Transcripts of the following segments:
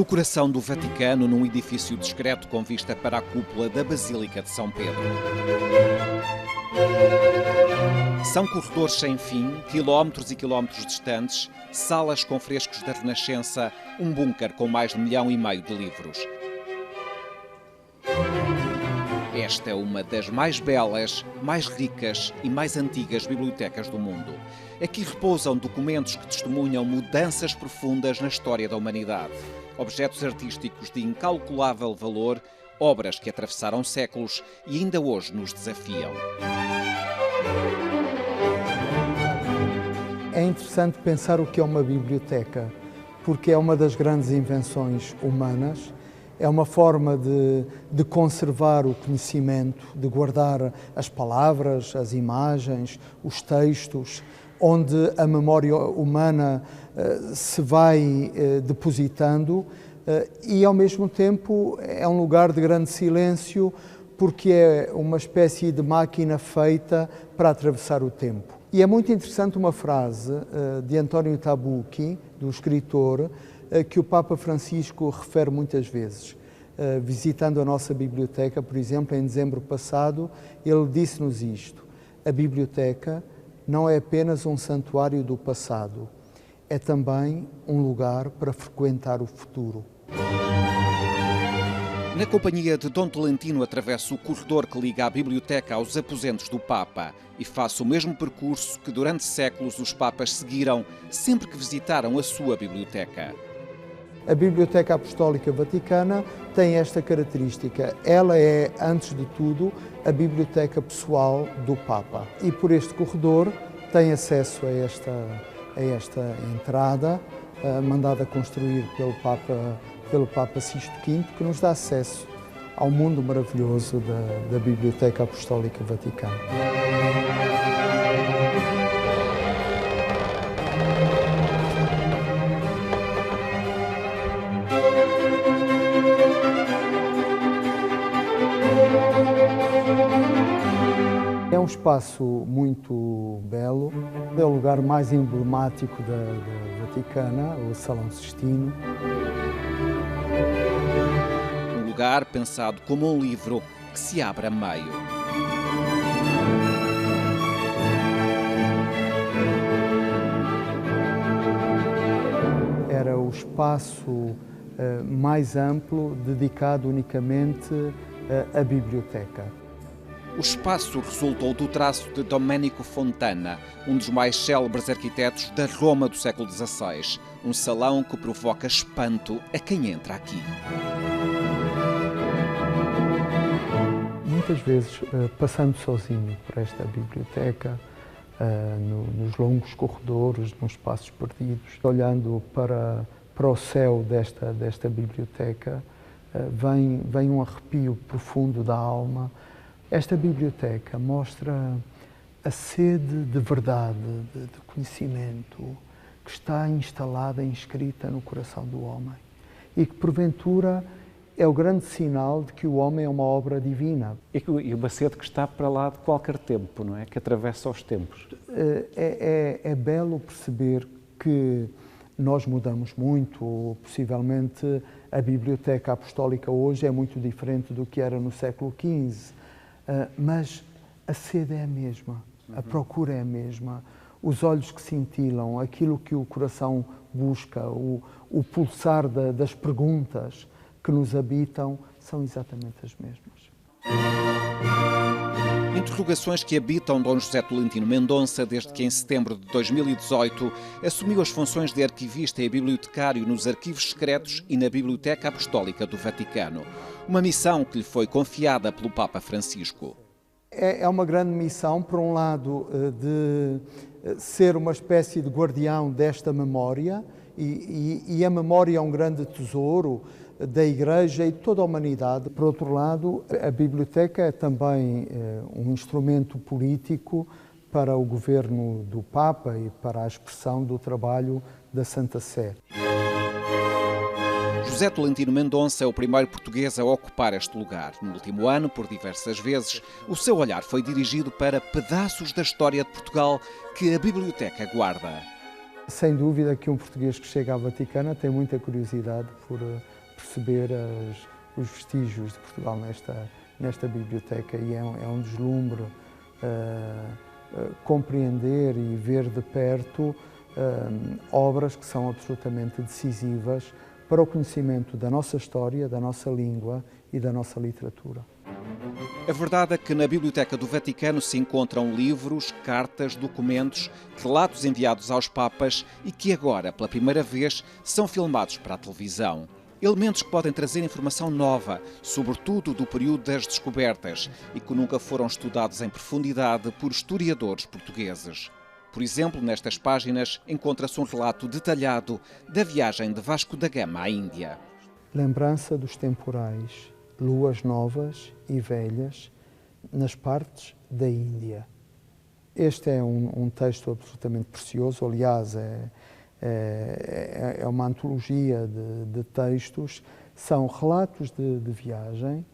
No coração do Vaticano, num edifício discreto com vista para a cúpula da Basílica de São Pedro. São corredores sem fim, quilómetros e quilómetros distantes, salas com frescos da Renascença, um bunker com mais de 1,5 milhão de livros. Esta é uma das mais belas, mais ricas e mais antigas bibliotecas do mundo. Aqui repousam documentos que testemunham mudanças profundas na história da humanidade. Objetos artísticos de incalculável valor, obras que atravessaram séculos e ainda hoje nos desafiam. É interessante pensar o que é uma biblioteca, porque é uma das grandes invenções humanas. É uma forma de conservar o conhecimento, de guardar as palavras, as imagens, os textos, onde a memória humana se vai depositando e, ao mesmo tempo, é um lugar de grande silêncio, porque é uma espécie de máquina feita para atravessar o tempo. E é muito interessante uma frase de António Tabucchi, do escritor, que o Papa Francisco refere muitas vezes. Visitando a nossa biblioteca, por exemplo, em dezembro passado, ele disse-nos isto: a biblioteca não é apenas um santuário do passado, é também um lugar para frequentar o futuro. Na companhia de Dom Tolentino atravesso o corredor que liga a biblioteca aos aposentos do Papa e faço o mesmo percurso que durante séculos os Papas seguiram sempre que visitaram a sua biblioteca. A Biblioteca Apostólica Vaticana tem esta característica. Ela é, antes de tudo, a biblioteca pessoal do Papa. E por este corredor tem acesso a esta entrada, mandada construir pelo Papa Sisto V, que nos dá acesso ao mundo maravilhoso da Biblioteca Apostólica Vaticana. É um espaço muito belo, é o lugar mais emblemático da Vaticana, o Salão Sistino. Um lugar pensado como um livro que se abre a meio. Era o espaço mais amplo dedicado unicamente à biblioteca. O espaço resultou do traço de Domenico Fontana, um dos mais célebres arquitetos da Roma do século XVI. Um salão que provoca espanto a quem entra aqui. Muitas vezes, passando sozinho por esta biblioteca, nos longos corredores, nos espaços perdidos, olhando para o céu desta biblioteca, vem um arrepio profundo da alma. Esta biblioteca mostra a sede de verdade, de conhecimento, que está instalada, inscrita no coração do homem e que, porventura, é o grande sinal de que o homem é uma obra divina. E uma sede que está para lá de qualquer tempo, não é? Que atravessa os tempos. É belo perceber que nós mudamos muito, possivelmente a Biblioteca Apostólica hoje é muito diferente do que era no século XV, mas a sede é a mesma, a procura é a mesma, os olhos que cintilam, aquilo que o coração busca, o pulsar das perguntas que nos habitam são exatamente as mesmas. Interrogações que habitam Dom José Tolentino Mendonça desde que, em setembro de 2018, assumiu as funções de arquivista e bibliotecário nos arquivos secretos e na Biblioteca Apostólica do Vaticano. Uma missão que lhe foi confiada pelo Papa Francisco. É uma grande missão, por um lado, de ser uma espécie de guardião desta memória, e a memória é um grande tesouro da Igreja e de toda a humanidade. Por outro lado, a biblioteca é também um instrumento político para o governo do Papa e para a expressão do trabalho da Santa Sé. José Tolentino Mendonça é o primeiro português a ocupar este lugar. No último ano, por diversas vezes, o seu olhar foi dirigido para pedaços da história de Portugal que a biblioteca guarda. Sem dúvida que um português que chega à Vaticana tem muita curiosidade por perceber os vestígios de Portugal nesta biblioteca, e é um deslumbre compreender e ver de perto obras que são absolutamente decisivas para o conhecimento da nossa história, da nossa língua e da nossa literatura. A verdade é que na Biblioteca do Vaticano se encontram livros, cartas, documentos, relatos enviados aos papas e que agora, pela primeira vez, são filmados para a televisão. Elementos que podem trazer informação nova, sobretudo do período das descobertas, e que nunca foram estudados em profundidade por historiadores portugueses. Por exemplo, nestas páginas encontra-se um relato detalhado da viagem de Vasco da Gama à Índia. Lembrança dos temporais, luas novas e velhas nas partes da Índia. Este é um texto absolutamente precioso, aliás, é uma antologia de textos, são relatos de viagem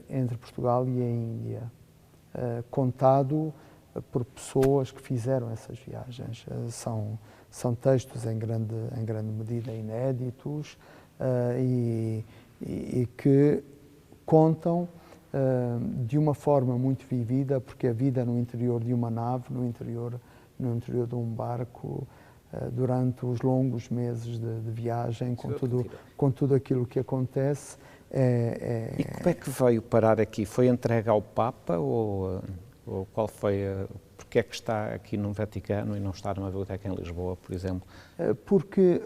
entre Portugal e a Índia, contado por pessoas que fizeram essas viagens. São textos em grande medida inéditos e que contam de uma forma muito vivida, porque a vida no interior de uma nave, no interior de um barco, durante os longos meses de viagem, com tudo aquilo que acontece. E como é que veio parar aqui? Foi entregue ao Papa ou qual foi? Porque é que está aqui no Vaticano e não está numa biblioteca em Lisboa, por exemplo? Porque,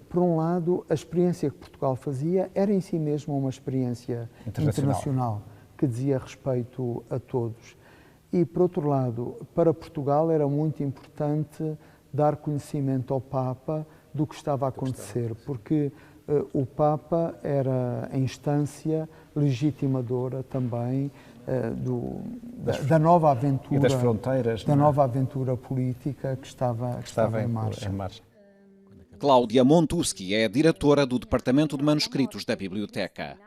por um lado, a experiência que Portugal fazia era em si mesma uma experiência internacional que dizia respeito a todos. E, por outro lado, para Portugal era muito importante dar conhecimento ao Papa do que estava a acontecer, porque o Papa era a instância legitimadora também da nova aventura e das fronteiras, da nova aventura política que estava em marcha. Cláudia Montuschi é a diretora do Departamento de Manuscritos da Biblioteca.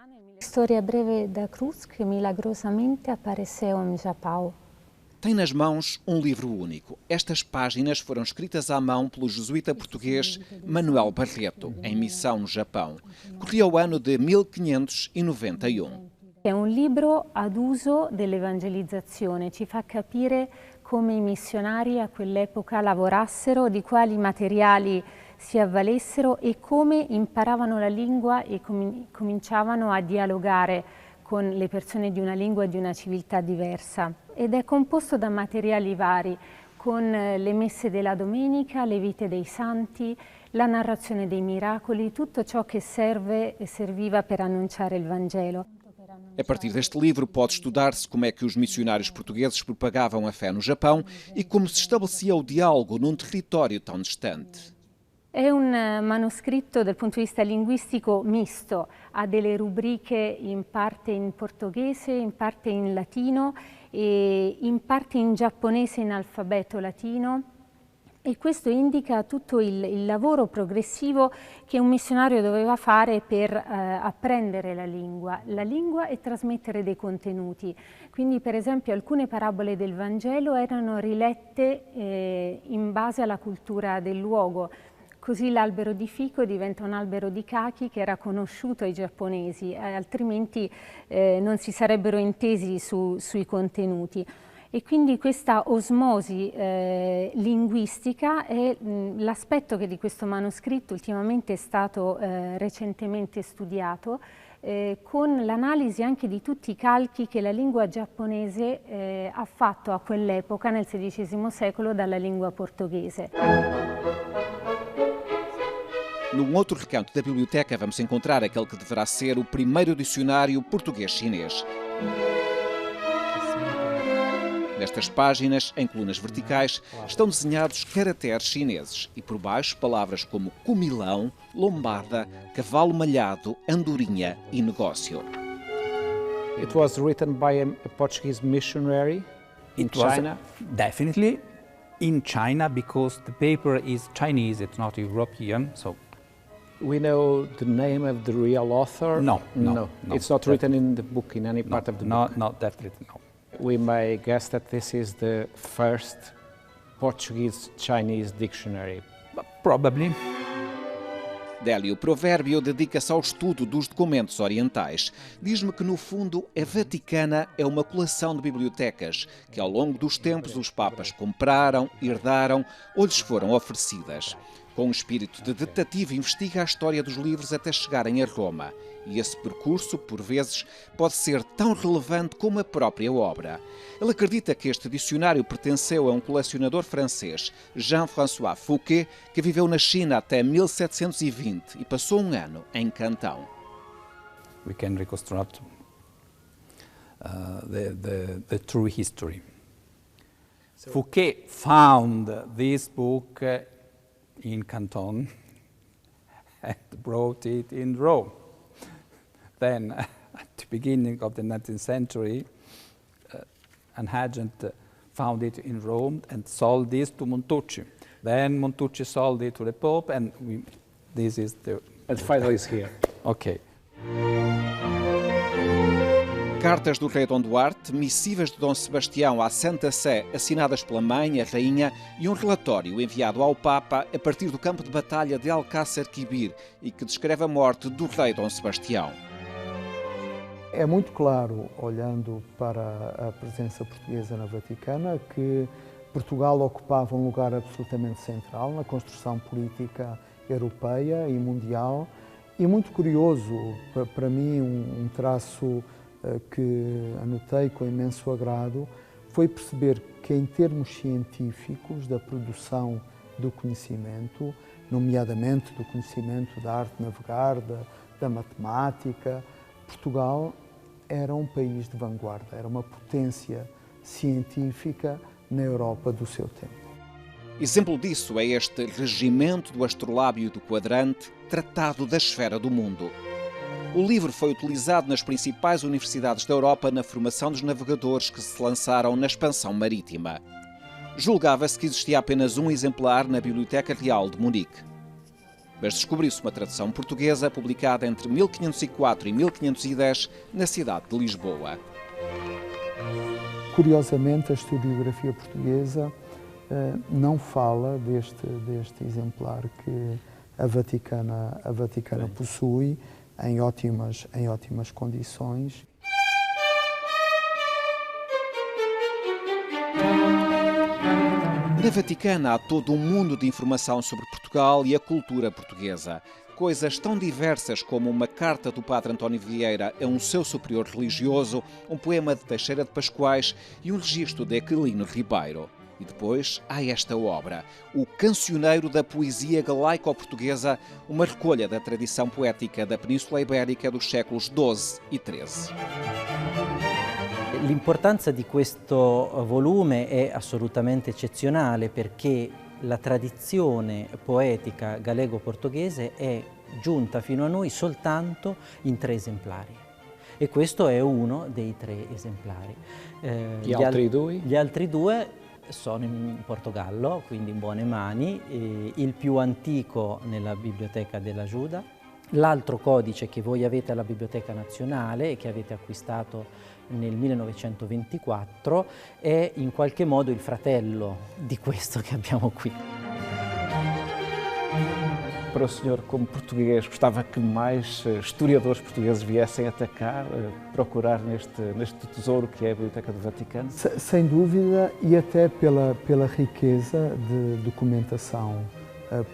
História breve da cruz que milagrosamente apareceu em Japão. Tem nas mãos um livro único. Estas páginas foram escritas à mão pelo jesuíta português Manuel Barreto, em missão no Japão. Corria o ano de 1591. È un libro ad uso dell'evangelizzazione, ci fa capire come i missionari a quell'epoca lavorassero, di quali materiali si avvalessero e come imparavano la lingua e cominciavano a dialogare con le persone di una lingua e di una civiltà diversa. Ed è composto da materiali vari, con le messe della domenica, le vite dei santi, la narrazione dei miracoli, tutto ciò che serve e serviva per annunciare il Vangelo. A partir deste livro pode estudar-se como é que os missionários portugueses propagavam a fé no Japão e como se estabelecia o diálogo num território tão distante. È un manoscritto dal punto di vista linguistico misto, ha delle rubriche in parte in portoghese, in parte in latino e in parte in giapponese in alfabeto latino. E questo indica tutto il lavoro progressivo che un missionario doveva fare per apprendere la lingua e trasmettere dei contenuti. Quindi per esempio alcune parabole del Vangelo erano rilette in base alla cultura del luogo. Così l'albero di fico diventa un albero di kaki che era conosciuto ai giapponesi, altrimenti non si sarebbero intesi sui contenuti. E quindi questa osmosi linguistica è l'aspetto che di questo manoscritto ultimamente è stato recentemente studiato, con l'analisi anche di tutti i calchi che la lingua giapponese ha fatto a quell'epoca, nel XVI secolo, dalla lingua portoghese. Num outro recanto da biblioteca vamos encontrar aquele que deverá ser o primeiro dicionário português-chinês. Nestas páginas, em colunas verticais, estão desenhados caracteres chineses e por baixo palavras como comilão, lombada, cavalo malhado, andorinha e negócio. It was written by a Portuguese missionary in China? Definitely in China, because the paper is Chinese, it's not European, so... We know the name of the real author? No. It's not written in the book, in any part of the book? Not definitely, no. We may guess that this is the first Portuguese-Chinese dictionary. Probably. Délio Provérbio dedica-se ao estudo dos documentos orientais. Diz-me que, no fundo, a Vaticana é uma coleção de bibliotecas que, ao longo dos tempos, os papas compraram, herdaram ou lhes foram oferecidas. Com um espírito de detetive, investiga a história dos livros até chegarem a Roma. E esse percurso, por vezes, pode ser tão relevante como a própria obra. Ele acredita que este dicionário pertenceu a um colecionador francês, Jean-François Fouquet, que viveu na China até 1720 e passou um ano em Cantão. We can reconstruct the true history. Fouquet found this book in Canton and brought it in Rome. Then, at the beginning of the 19th century, an agent found it in Rome and sold this to Montucci. Then Montucci sold it to the Pope, and this is the... And finally it's here. Okay. Cartas do rei Dom Duarte, missivas de Dom Sebastião à Santa Sé, assinadas pela mãe, a rainha, e um relatório enviado ao Papa a partir do campo de batalha de Alcácer Quibir e que descreve a morte do rei Dom Sebastião. É muito claro, olhando para a presença portuguesa na Vaticana, que Portugal ocupava um lugar absolutamente central na construção política europeia e mundial. E muito curioso, para mim, um traço que anotei com imenso agrado, foi perceber que, em termos científicos da produção do conhecimento, nomeadamente do conhecimento da arte de navegar, da matemática, Portugal era um país de vanguarda, era uma potência científica na Europa do seu tempo. Exemplo disso é este regimento do astrolábio e do quadrante, tratado da esfera do mundo. O livro foi utilizado nas principais universidades da Europa na formação dos navegadores que se lançaram na expansão marítima. Julgava-se que existia apenas um exemplar na Biblioteca Real de Munique. Mas descobriu-se uma tradução portuguesa publicada entre 1504 e 1510 na cidade de Lisboa. Curiosamente, a historiografia portuguesa não fala deste exemplar que a Vaticana possui em ótimas condições. Na Vaticana há todo um mundo de informação sobre Portugal e a cultura portuguesa. Coisas tão diversas como uma carta do padre António Vieira a um seu superior religioso, um poema de Teixeira de Pascoais e um registro de Aquilino Ribeiro. E depois há esta obra, o Cancioneiro da Poesia Galaico-Portuguesa, uma recolha da tradição poética da Península Ibérica dos séculos XII e XIII. L'importanza di questo volume è assolutamente eccezionale perché la tradizione poetica galego-portoghese è giunta fino a noi soltanto in 3 esemplari. E questo è uno dei 3 esemplari. Gli altri due? Gli altri 2 sono in Portogallo, quindi in buone mani, il più antico nella Biblioteca della Giuda, l'altro codice che voi avete alla Biblioteca Nazionale e che avete acquistato nel 1924 è in qualche modo il fratello di questo che abbiamo qui. Para o senhor, como português, gostava que mais historiadores portugueses viessem até cá procurar neste tesouro que é a Biblioteca do Vaticano? Sem dúvida, e até pela riqueza de documentação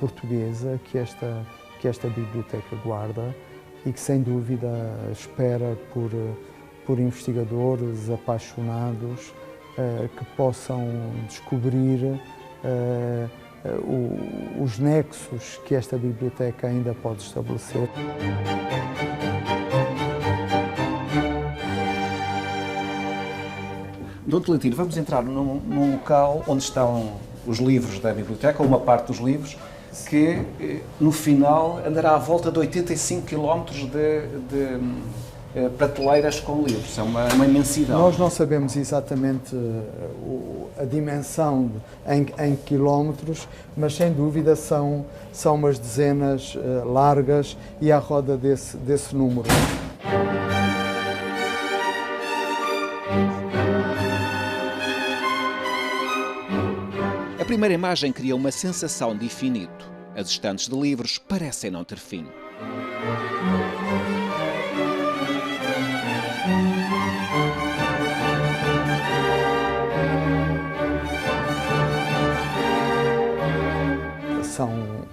portuguesa que esta biblioteca guarda e que, sem dúvida, espera por investigadores apaixonados que possam descobrir os nexos que esta biblioteca ainda pode estabelecer. Dom Tolentino, vamos entrar num local onde estão os livros da biblioteca, ou uma parte dos livros, que no final andará à volta de 85 km de prateleiras com livros. É uma imensidão. Nós não sabemos exatamente a dimensão em quilómetros, mas sem dúvida são umas dezenas largas e à roda desse número. A primeira imagem cria uma sensação de infinito. As estantes de livros parecem não ter fim. São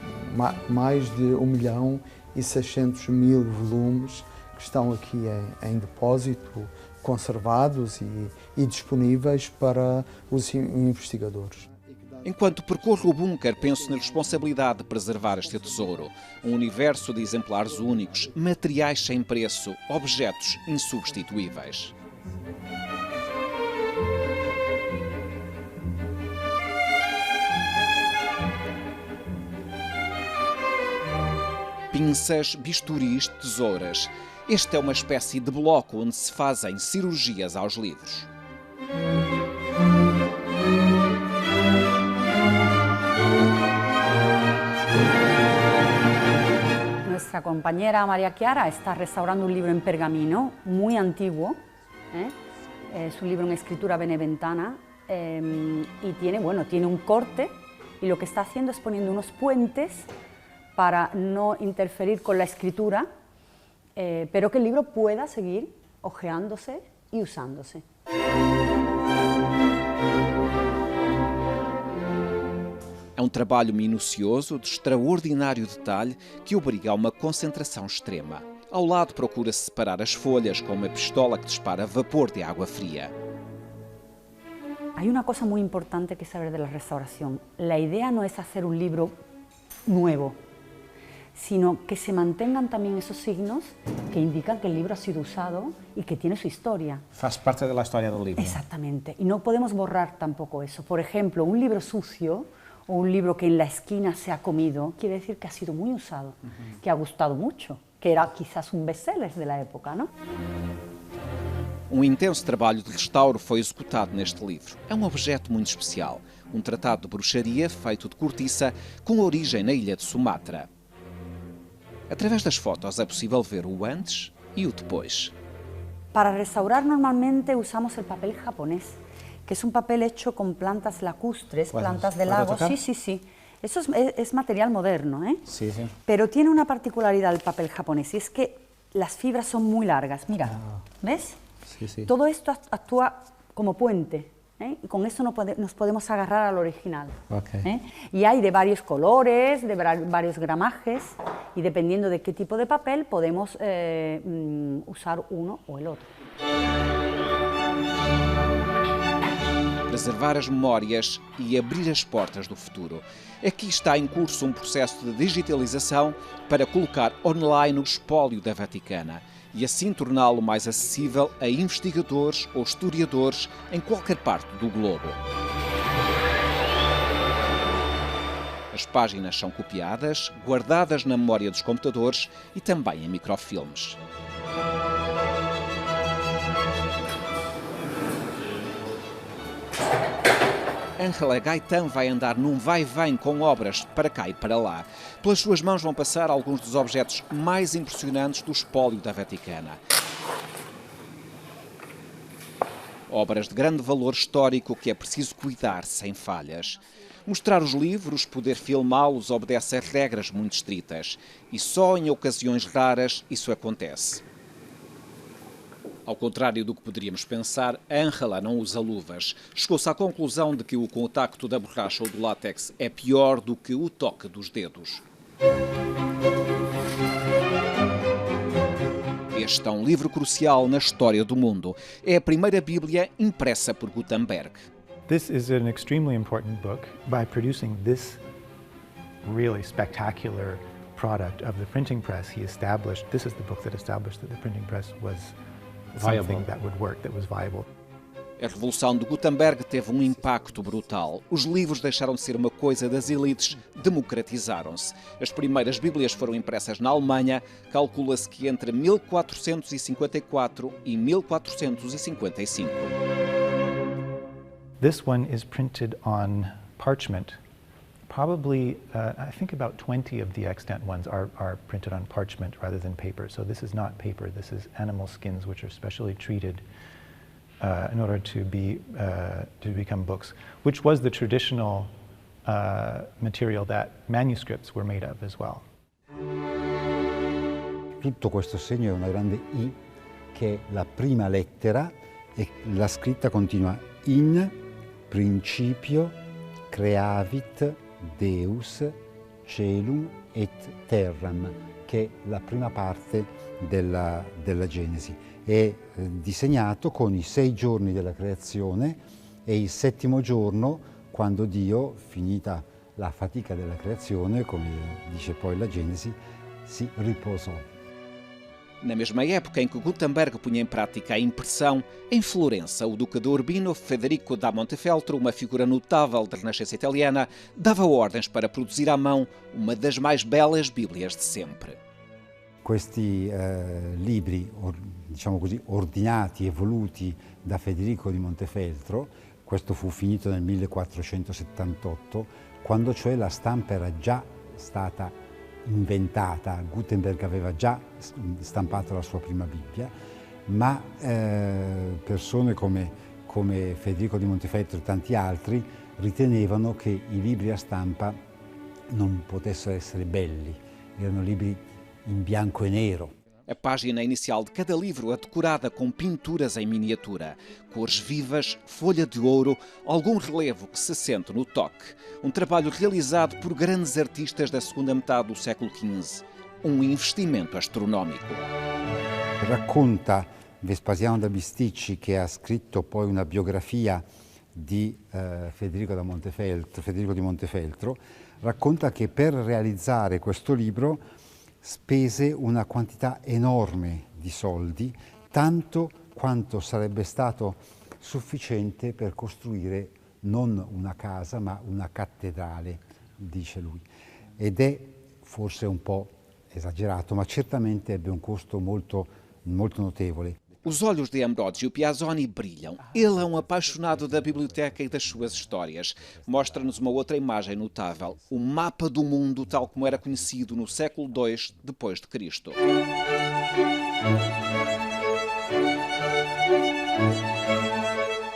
mais de 1.600.000 volumes que estão aqui em depósito, conservados e disponíveis para os investigadores. Enquanto percorro o bunker, penso na responsabilidade de preservar este tesouro. Um universo de exemplares únicos, materiais sem preço, objetos insubstituíveis. Pinças, bisturis, tesouras. Este é uma espécie de bloco onde se fazem cirurgias aos livros. Nuestra compañera María Chiara está restaurando un libro en pergamino muy antiguo, es un libro en escritura beneventana y tiene un corte y lo que está haciendo es poniendo unos puentes para no interferir con la escritura, pero que el libro pueda seguir hojeándose y usándose. É um trabalho minucioso, de extraordinário detalhe, que obriga a uma concentração extrema. Ao lado procura-se separar as folhas com uma pistola que dispara vapor de água fria. Hay una cosa muy importante que saber de la restauración. La idea no es hacer un libro nuevo, sino que se mantengan también esos signos que indican que el libro ha sido usado y que tiene su historia. Faz parte de la historia del libro. Exactamente, y no podemos borrar tampoco eso. Por ejemplo, un libro sucio o un libro que en la esquina se ha comido, quiere decir que ha sido muy usado, que ha gustado mucho, que era quizás un best-seller de la época, ¿no? Um intenso trabalho de restauro foi executado neste livro. É um objeto muito especial, um tratado de bruxaria feito de cortiça com origem na ilha de Sumatra. Através das fotos é possível ver o antes e o depois. Para restaurar normalmente usamos el papel japonés, que es un papel hecho con plantas lacustres, plantas de lago. Sí. Eso es material moderno, ¿eh? Sí. Pero tiene una particularidad el papel japonés y es que las fibras son muy largas. Mira, ¿ves? Sí. Todo esto actúa como puente, ¿eh? Y con eso nos podemos agarrar al original. Okay. Y hay de varios colores, de varios gramajes, y dependiendo de qué tipo de papel podemos usar uno o el otro. Preservar as memórias e abrir as portas do futuro. Aqui está em curso um processo de digitalização para colocar online o espólio da Vaticana e assim torná-lo mais acessível a investigadores ou historiadores em qualquer parte do globo. As páginas são copiadas, guardadas na memória dos computadores e também em microfilmes. Ángela Gaitán vai andar num vai-vem com obras para cá e para lá. Pelas suas mãos vão passar alguns dos objetos mais impressionantes do espólio da Vaticana. Obras de grande valor histórico que é preciso cuidar sem falhas. Mostrar os livros, poder filmá-los, obedece a regras muito estritas. E só em ocasiões raras isso acontece. Ao contrário do que poderíamos pensar, Ángela não usa luvas. Chegou-se à conclusão de que o contacto da borracha ou do látex é pior do que o toque dos dedos. Este é um livro crucial na história do mundo. É a primeira Bíblia impressa por Gutenberg. This is an extremely important book. By producing this really spectacular product of the printing press, this is the book that established that the printing press was something that would work, that was viable. A revolução de Gutenberg teve um impacto brutal. Os livros deixaram de ser uma coisa das elites, democratizaram-se. As primeiras Bíblias foram impressas na Alemanha, calcula-se que entre 1454 e 1455. This one is printed on parchment. Probably, I think about 20 of the extant ones are printed on parchment rather than paper. So this is not paper, this is animal skins which are specially treated in order to become books, which was the traditional material that manuscripts were made of as well. Tutto questo segno è una grande I, che è la prima lettera, e la scritta continua: in principio creavit Deus celum et terram, che è la prima parte della Genesi. È disegnato con i 6 giorni della creazione e il 7° giorno, quando Dio, finita la fatica della creazione, come dice poi la Genesi, si riposò. Na mesma época em que Gutenberg punha em prática a impressão, em Florença, o duque de Urbino, Federico da Montefeltro, uma figura notável da Renascença italiana, dava ordens para produzir à mão uma das mais belas Bíblias de sempre. Questi libri, diciamo così, ordinati e voluti da Federico di Montefeltro, questo fu finito nel 1478, quando cioè la stampa era già stata inventata. Gutenberg aveva già stampato la sua prima Bibbia, ma persone come Federico di Montefeltro e tanti altri ritenevano che i libri a stampa non potessero essere belli, erano libri in bianco e nero. A página inicial de cada livro é decorada com pinturas em miniatura, cores vivas, folha de ouro, algum relevo que se sente no toque. Um trabalho realizado por grandes artistas da segunda metade do século XV. Um investimento astronómico. Racconta Vespasiano da Bisticci, che ha scritto poi una biografia di Federico di Montefeltro, racconta che per realizzare questo libro spese una quantità enorme di soldi, tanto quanto sarebbe stato sufficiente per costruire non una casa ma una cattedrale, dice lui. Ed è forse un po' esagerato, ma certamente ebbe un costo molto notevole. Os olhos de Ambrogio Piazzoni brilham. Ele é um apaixonado da biblioteca e das suas histórias. Mostra-nos uma outra imagem notável, o mapa do mundo tal como era conhecido no século II depois de Cristo.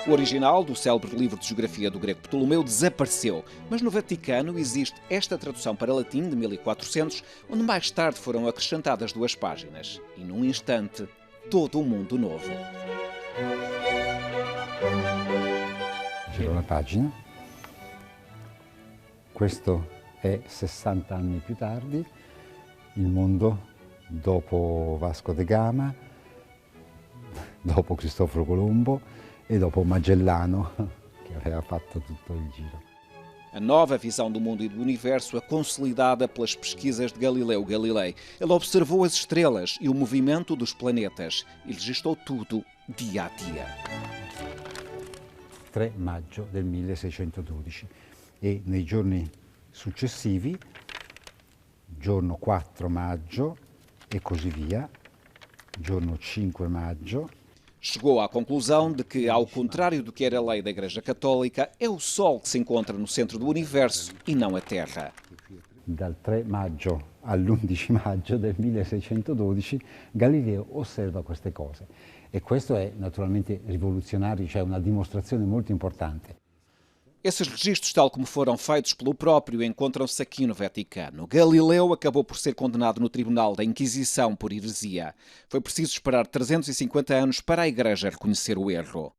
O original do célebre livro de geografia do grego Ptolomeu desapareceu, mas no Vaticano existe esta tradução para latim de 1400, onde mais tarde foram acrescentadas 2 páginas. E num instante, todo um mundo novo. Giro la pagina. Questo è 60 anni più tardi, il mondo dopo Vasco da Gama, dopo Cristoforo Colombo e dopo Magellano, che aveva fatto tutto il giro. A nova visão do mundo e do universo é consolidada pelas pesquisas de Galileu Galilei. Ele observou as estrelas e o movimento dos planetas e registrou tudo dia a dia. 3 maggio del 1612 e nei giorni successivi, giorno 4 maggio e così via, giorno 5 maggio. Chegou à conclusão de que, ao contrário do que era a lei da Igreja Católica, é o Sol que se encontra no centro do universo e não a Terra. Dal 3 maggio all'11 maggio del 1612 Galileo osserva queste cose e questo è naturalmente rivoluzionario, cioè una dimostrazione molto importante. Esses registros, tal como foram feitos pelo próprio, encontram-se aqui no Vaticano. Galileu acabou por ser condenado no Tribunal da Inquisição por heresia. Foi preciso esperar 350 anos para a Igreja reconhecer o erro.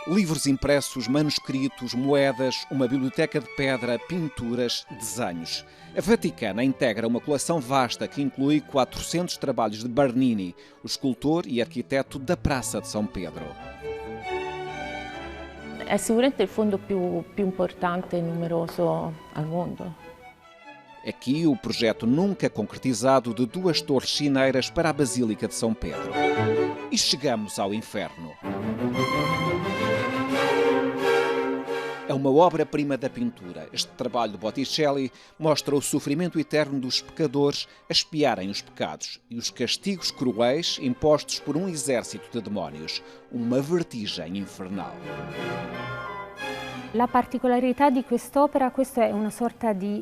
Livros impressos, manuscritos, moedas, uma biblioteca de pedra, pinturas, desenhos. A Vaticana integra uma coleção vasta que inclui 400 trabalhos de Bernini, o escultor e arquiteto da Praça de São Pedro. È sicuramente il fondo più importante e numeroso al mondo. Aqui o projeto nunca concretizado de 2 torres sineiras para a Basílica de São Pedro. E chegamos ao inferno. É uma obra-prima da pintura. Este trabalho de Botticelli mostra o sofrimento eterno dos pecadores a expiarem os pecados e os castigos cruéis impostos por um exército de demónios. Uma vertigem infernal. La particolarità di quest'opera, questo è una sorta di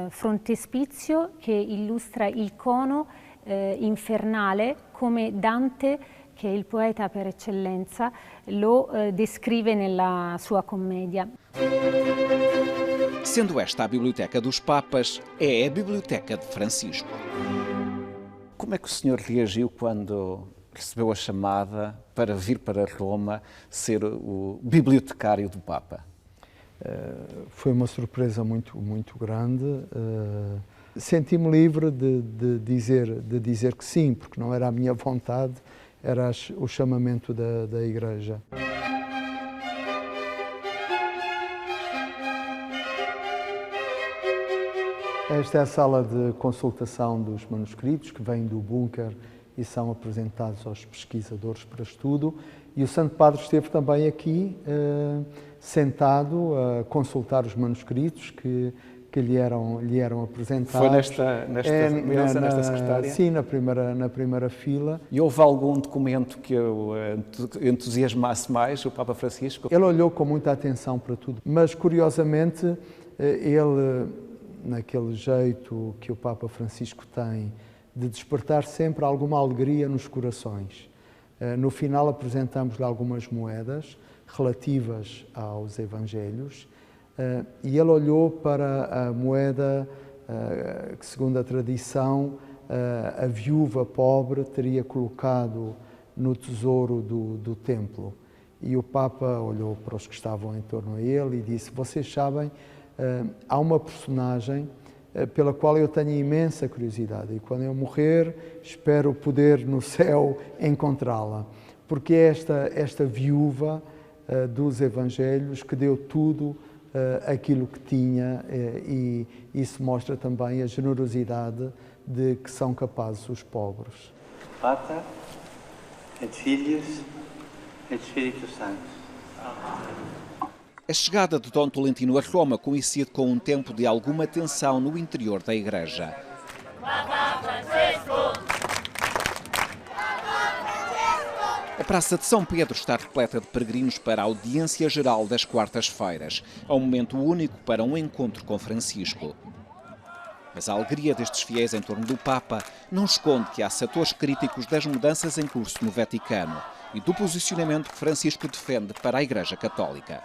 frontespizio che illustra il cono infernale come Dante che è il poeta per eccellenza, lo descrive nella sua commedia. Sendo esta a Biblioteca dos Papas, é a Biblioteca de Francisco. Como é que o senhor reagiu quando recebeu a chamada para vir para Roma ser o bibliotecário do Papa? Foi uma surpresa muito grande. Senti-me livre de dizer que sim, porque não era a minha vontade, era o chamamento da Igreja. Esta é a sala de consultação dos manuscritos que vêm do bunker e são apresentados aos pesquisadores para estudo. E o Santo Padre esteve também aqui, sentado, a consultar os manuscritos que lhe eram apresentados. Foi nesta mesa, nesta secretária? Sim, na primeira fila. E houve algum documento que o entusiasmasse mais, o Papa Francisco? Ele olhou com muita atenção para tudo, mas curiosamente ele, naquele jeito que o Papa Francisco tem de despertar sempre alguma alegria nos corações. No final apresentamos-lhe algumas moedas relativas aos Evangelhos e ele olhou para a moeda que, segundo a tradição, a viúva pobre teria colocado no tesouro do templo. E o Papa olhou para os que estavam em torno a ele e disse: vocês sabem, há uma personagem pela qual eu tenho imensa curiosidade e quando eu morrer espero poder no céu encontrá-la, porque é esta viúva dos Evangelhos que deu tudo aquilo que tinha e isso mostra também a generosidade de que são capazes os pobres. Pater et Filius et Spiritus Sanctus. A chegada de Dom Tolentino a Roma coincide com um tempo de alguma tensão no interior da Igreja. A Praça de São Pedro está repleta de peregrinos para a audiência geral das quartas-feiras. É um momento único para um encontro com Francisco. Mas a alegria destes fiéis em torno do Papa não esconde que há setores críticos das mudanças em curso no Vaticano e do posicionamento que Francisco defende para a Igreja Católica.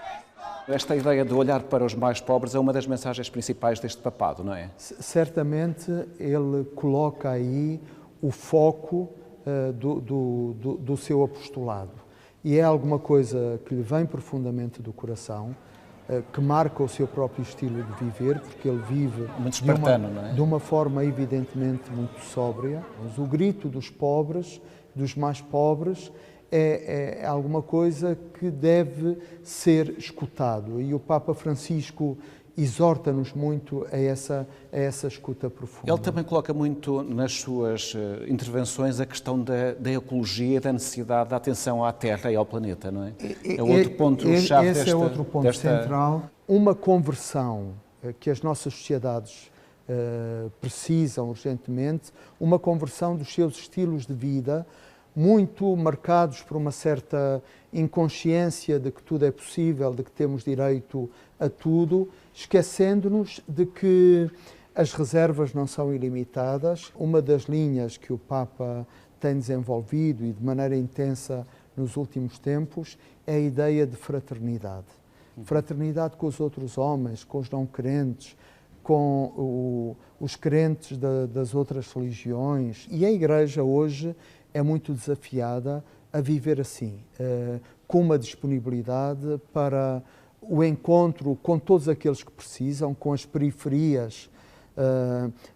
Esta ideia de olhar para os mais pobres é uma das mensagens principais deste papado, não é? Certamente ele coloca aí o foco do seu apostolado. E é alguma coisa que lhe vem profundamente do coração, que marca o seu próprio estilo de viver, porque ele vive muito espartano, não é? De uma forma evidentemente muito sóbria. Mas o grito dos pobres, dos mais pobres, é alguma coisa que deve ser escutado. E o Papa Francisco exorta-nos muito a essa escuta profunda. Ele também coloca muito nas suas intervenções a questão da ecologia e da necessidade da atenção à Terra e ao planeta, não é? É outro ponto-chave Esse é outro ponto central. Uma conversão que as nossas sociedades precisam urgentemente, uma conversão dos seus estilos de vida, muito marcados por uma certa inconsciência de que tudo é possível, de que temos direito a tudo, esquecendo-nos de que as reservas não são ilimitadas. Uma das linhas que o Papa tem desenvolvido e de maneira intensa nos últimos tempos é a ideia de fraternidade. Fraternidade com os outros homens, com os não crentes, com os crentes das outras religiões. E a Igreja hoje é muito desafiada a viver assim, com uma disponibilidade para o encontro com todos aqueles que precisam, com as periferias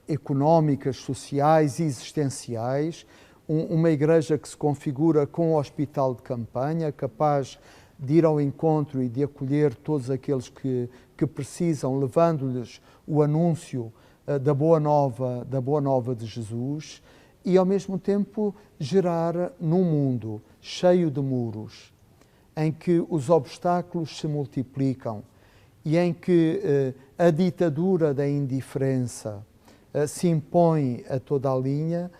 económicas, sociais e existenciais, uma Igreja que se configura com um hospital de campanha, capaz de ir ao encontro e de acolher todos aqueles que precisam, levando-lhes o anúncio da boa nova de Jesus, e ao mesmo tempo gerar num mundo cheio de muros, em que os obstáculos se multiplicam e em que a ditadura da indiferença se impõe a toda a linha,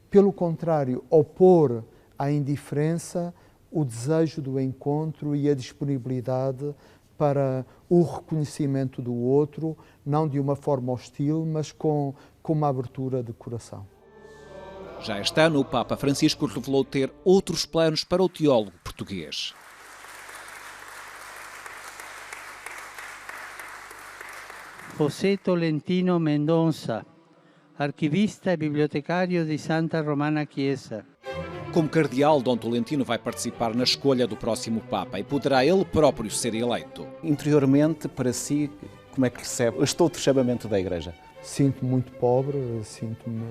pelo contrário, opor à indiferença o desejo do encontro e a disponibilidade para o reconhecimento do outro, não de uma forma hostil, mas com uma abertura de coração. Já este ano, o Papa Francisco revelou ter outros planos para o teólogo português. José Tolentino Mendonça, arquivista e bibliotecário de Santa Romana Chiesa. Como cardeal, Dom Tolentino vai participar na escolha do próximo Papa e poderá ele próprio ser eleito. Interiormente, para si, como é que recebe este outro chamamento da Igreja? Sinto-me muito pobre, sinto-me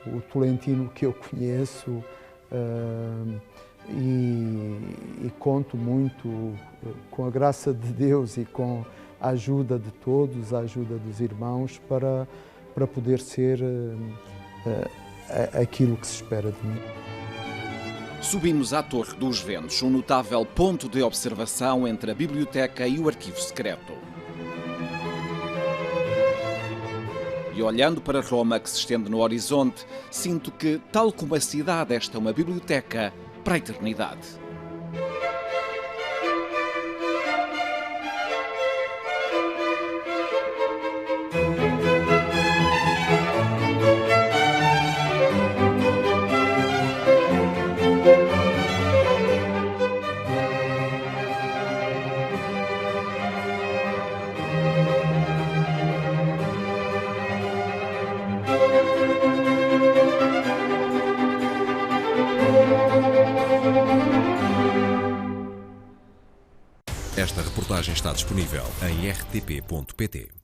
o Tolentino que eu conheço e conto muito com a graça de Deus e com a ajuda de todos, a ajuda dos irmãos para poder ser aquilo que se espera de mim. Subimos à Torre dos Ventos, um notável ponto de observação entre a biblioteca e o arquivo secreto. E olhando para Roma, que se estende no horizonte, sinto que, tal como a cidade, esta é uma biblioteca para a eternidade. Esta reportagem está disponível em rtp.pt.